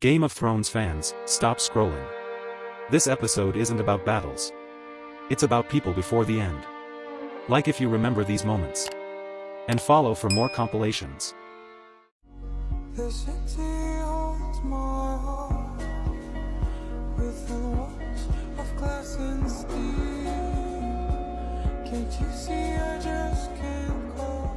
Game of Thrones fans, stop scrolling. This episode isn't about battles. It's about people before the end. Like if you remember these moments. And follow for more compilations. The city holds my heart within walls of glass and steel. Can't you see I just can't go?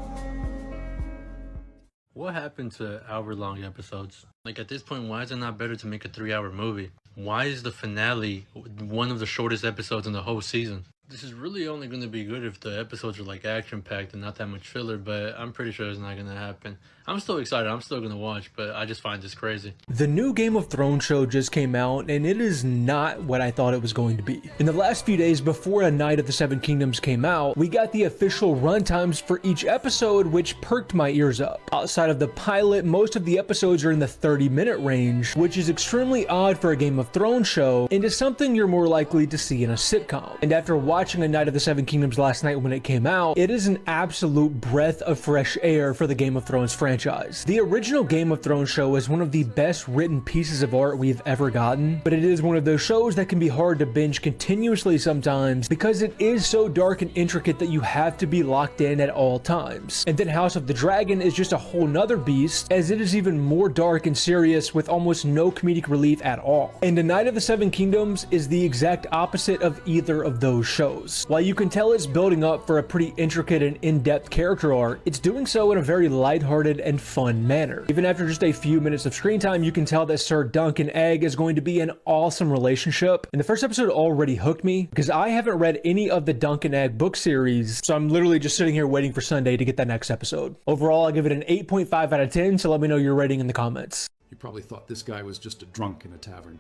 What happened to hour-long episodes? Like, at this point, why is it not better to make a 3-hour movie? Why is the finale one of the shortest episodes in the whole season? This is really only going to be good if the episodes are like action-packed and not that much filler, but I'm pretty sure it's not going to happen. I'm still excited, I'm still going to watch, but I just find this crazy. The new Game of Thrones show just came out, and it is not what I thought it was going to be. In the last few days before A Night of the Seven Kingdoms came out, we got the official runtimes for each episode, which perked my ears up. Outside of the pilot, most of the episodes are in the 30-minute range, which is extremely odd for a Game of Thrones show, and is something you're more likely to see in a sitcom. And after watching A Night of the Seven Kingdoms last night when it came out, it is an absolute breath of fresh air for the Game of Thrones franchise. The original Game of Thrones show is one of the best written pieces of art we've ever gotten, but it is one of those shows that can be hard to binge continuously sometimes because it is so dark and intricate that you have to be locked in at all times. And then House of the Dragon is just a whole nother beast, as it is even more dark and serious with almost no comedic relief at all. And A Night of the Seven Kingdoms is the exact opposite of either of those shows. While you can tell it's building up for a pretty intricate and in-depth character arc, it's doing so in a very lighthearted and fun manner. Even after just a few minutes of screen time, you can tell that Sir Dunk and Egg is going to be an awesome relationship. And the first episode already hooked me because I haven't read any of the Dunk and Egg book series, so I'm literally just sitting here waiting for Sunday to get that next episode. Overall, I give it an 8.5 out of 10, so let me know your rating in the comments. You probably thought this guy was just a drunk in a tavern,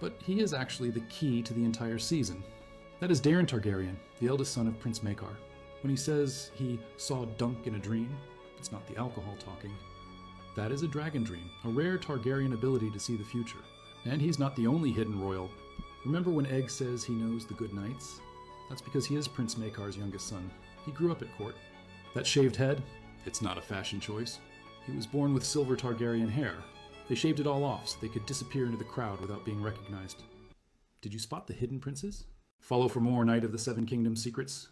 but he is actually the key to the entire season. That is Daeron Targaryen, the eldest son of Prince Maekar. When he says he saw Dunk in a dream, it's not the alcohol talking. That is a dragon dream, a rare Targaryen ability to see the future. And he's not the only hidden royal. Remember when Egg says he knows the good knights? That's because he is Prince Maekar's youngest son. He grew up at court. That shaved head? It's not a fashion choice. He was born with silver Targaryen hair. They shaved it all off so they could disappear into the crowd without being recognized. Did you spot the hidden princes? Follow for more Night of the Seven Kingdoms secrets.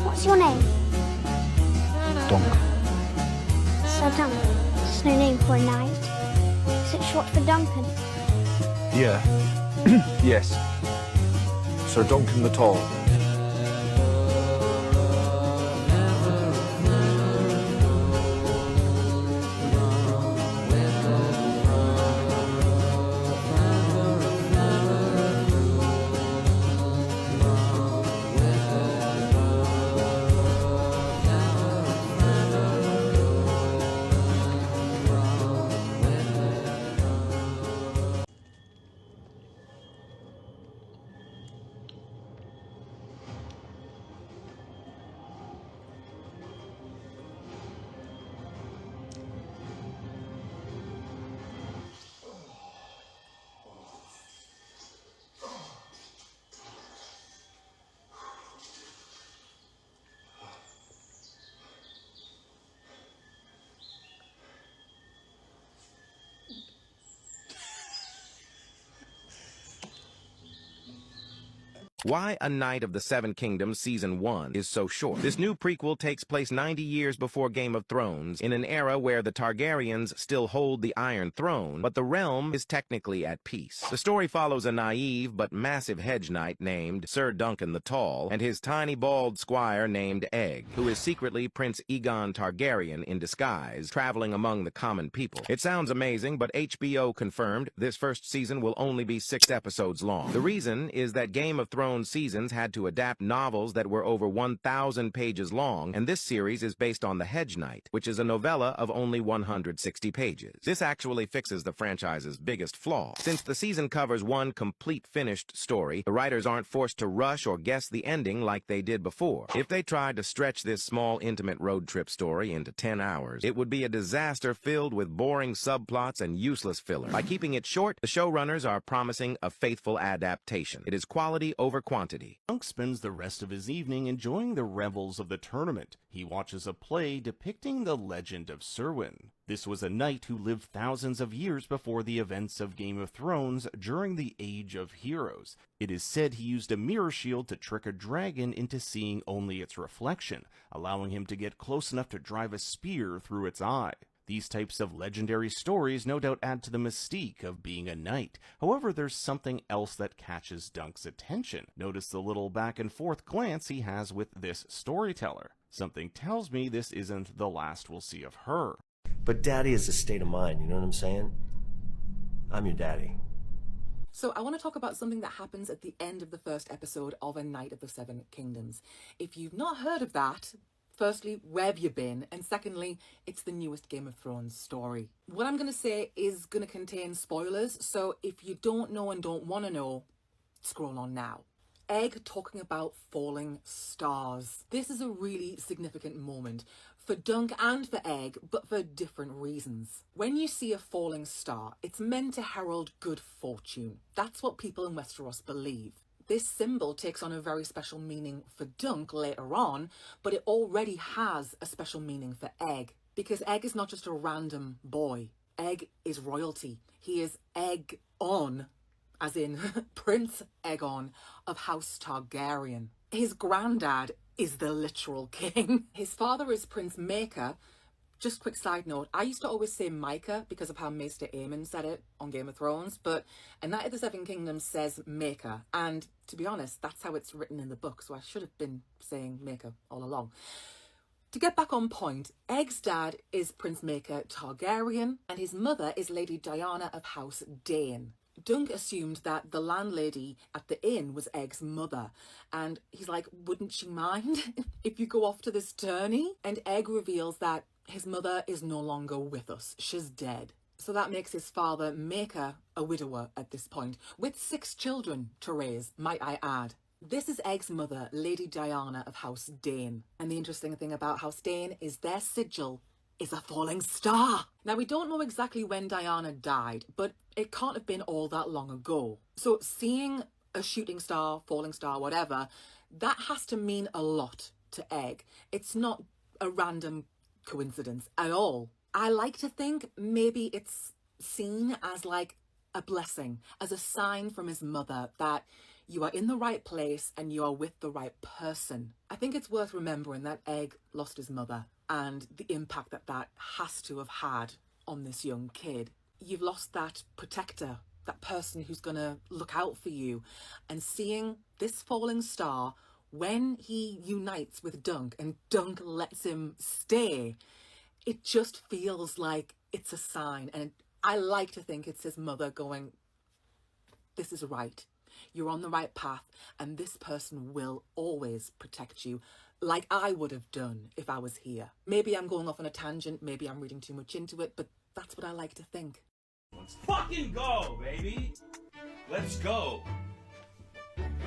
What's your name? Donk. Sir Duncan. It's no name for a knight. Is it short for Duncan? Yeah. Yes. Sir Duncan the Tall. Why A Night of the Seven Kingdoms Season 1 is so short. This new prequel takes place 90 years before Game of Thrones, in an era where the Targaryens still hold the Iron Throne, but the realm is technically at peace. The story follows a naive but massive hedge knight named Sir Duncan the Tall, and his tiny bald squire named Egg, who is secretly Prince Aegon Targaryen in disguise, traveling among the common people. It sounds amazing, but HBO confirmed this first season will only be 6 episodes long. The reason is that Game of Thrones seasons had to adapt novels that were over 1,000 pages long, and this series is based on The Hedge Knight, which is a novella of only 160 pages. This actually fixes the franchise's biggest flaw. Since the season covers one complete finished story, the writers aren't forced to rush or guess the ending like they did before. If they tried to stretch this small, intimate road trip story into 10 hours, it would be a disaster filled with boring subplots and useless filler. By keeping it short, the showrunners are promising a faithful adaptation. It is quality over over quantity. Dunk spends the rest of his evening enjoying the revels of the tournament. He watches a play depicting the legend of Serwyn. This was a knight who lived thousands of years before the events of Game of Thrones during the Age of Heroes. It is said he used a mirror shield to trick a dragon into seeing only its reflection, allowing him to get close enough to drive a spear through its eye. These types of legendary stories no doubt add to the mystique of being a knight. However, there's something else that catches Dunk's attention. Notice the little back and forth glance he has with this storyteller. Something tells me this isn't the last we'll see of her. But daddy is a state of mind, you know what I'm saying? I'm your daddy. So I want to talk about something that happens at the end of the first episode of A Knight of the Seven Kingdoms. If you've not heard of that, firstly, where have you been? And secondly, it's the newest Game of Thrones story. What I'm going to say is going to contain spoilers, so if you don't know and don't want to know, scroll on now. Egg talking about falling stars. This is a really significant moment for Dunk and for Egg, but for different reasons. When you see a falling star, it's meant to herald good fortune. That's what people in Westeros believe. This symbol takes on a very special meaning for Dunk later on, but it already has a special meaning for Egg, because Egg is not just a random boy. Egg is royalty. He is Egg-on, as in Prince Aegon of House Targaryen. His granddad is the literal king. His father is Prince Maker. Just quick side note, I used to always say Micah because of how Maester Aemon said it on Game of Thrones, but A Knight of the Seven Kingdoms says Maker, and to be honest, that's how it's written in the book, so I should have been saying Maker all along. To get back on point, Egg's dad is Prince Maker Targaryen, and his mother is Lady Diana of House Dane. Dunk assumed that the landlady at the inn was Egg's mother, and he's like, wouldn't she mind if you go off to this tourney? And Egg reveals that his mother is no longer with us. She's dead. So that makes his father, Maker, a widower at this point, with 6 children to raise, might I add. This is Egg's mother, Lady Diana of House Dane. And the interesting thing about House Dane is their sigil is a falling star. Now, we don't know exactly when Diana died, but it can't have been all that long ago. So seeing a shooting star, falling star, whatever, that has to mean a lot to Egg. It's not a random coincidence at all. I like to think maybe it's seen as like a blessing, as a sign from his mother that you are in the right place and you are with the right person. I think it's worth remembering that Egg lost his mother and the impact that that has to have had on this young kid. You've lost that protector, that person who's gonna look out for you. And seeing this falling star when he unites with Dunk and Dunk lets him stay, it just feels like it's a sign. And I like to think it's his mother going, this is right. You're on the right path, and this person will always protect you, like I would have done if I was here. Maybe I'm going off on a tangent, maybe I'm reading too much into it, but that's what I like to think. Let's fucking go, baby! Let's go!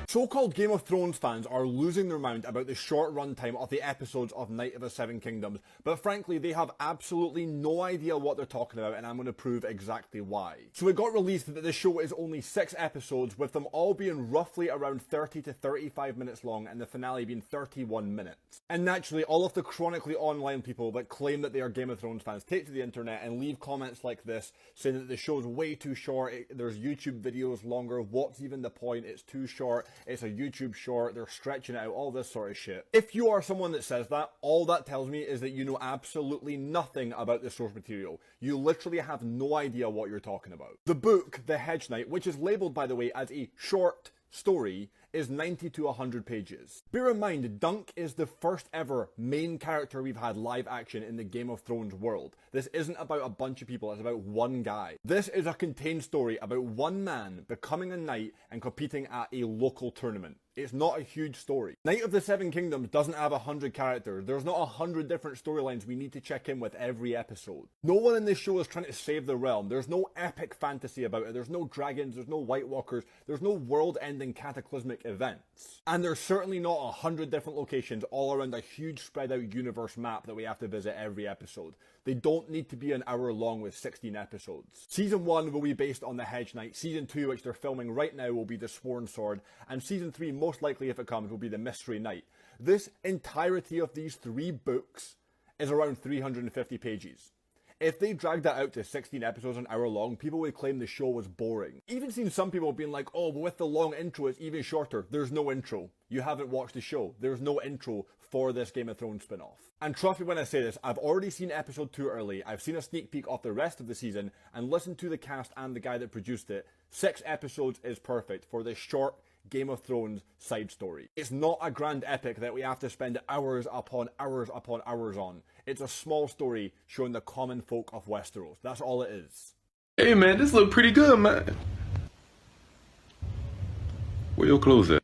So-called Game of Thrones fans are losing their mind about the short runtime of the episodes of Knight of the Seven Kingdoms, but frankly they have absolutely no idea what they're talking about, and I'm going to prove exactly why. So it got released that the show is only 6 episodes, with them all being roughly around 30 to 35 minutes long and the finale being 31 minutes. And naturally, all of the chronically online people that claim that they are Game of Thrones fans take to the internet and leave comments like this saying that the show's way too short, there's YouTube videos longer, what's even the point, it's too short, it's a YouTube short, they're stretching it out, all this sort of shit. If you are someone that says that, all that tells me is that you know absolutely nothing about the source material. You literally have no idea what you're talking about. The book, The Hedge Knight, which is labelled by the way as a short story, is 90 to 100 pages. Bear in mind, Dunk is the first ever main character we've had live action in the Game of Thrones world. This isn't about a bunch of people, it's about one guy. This is a contained story about one man becoming a knight and competing at a local tournament. It's not a huge story. Knight of the Seven Kingdoms doesn't have 100 characters. There's not 100 different storylines we need to check in with every episode. No one in this show is trying to save the realm. There's no epic fantasy about it. There's no dragons, there's no White Walkers, there's no world-ending cataclysmic epic events. And there's certainly not 100 different locations all around a huge spread out universe map that we have to visit every episode. They don't need to be an hour long with 16 episodes. Season 1 will be based on the Hedge Knight, Season 2, which they're filming right now, will be the Sworn Sword, and Season 3, most likely if it comes, will be the Mystery Knight. This entirety of these 3 books is around 350 pages. If they dragged that out to 16 episodes an hour long, people would claim the show was boring. Even seen some people being like, oh, but with the long intro it's even shorter. There's no intro. You haven't watched the show. There's no intro for this Game of Thrones spin-off. And trust me when I say this, I've already seen episode 2 early, I've seen a sneak peek of the rest of the season, and listened to the cast and the guy that produced it. 6 episodes is perfect for this short Game of Thrones side story. It's not a grand epic that we have to spend hours upon hours upon hours on. It's a small story showing the common folk of Westeros. That's all it is. Hey man, this look pretty good, man. Where your clothes at?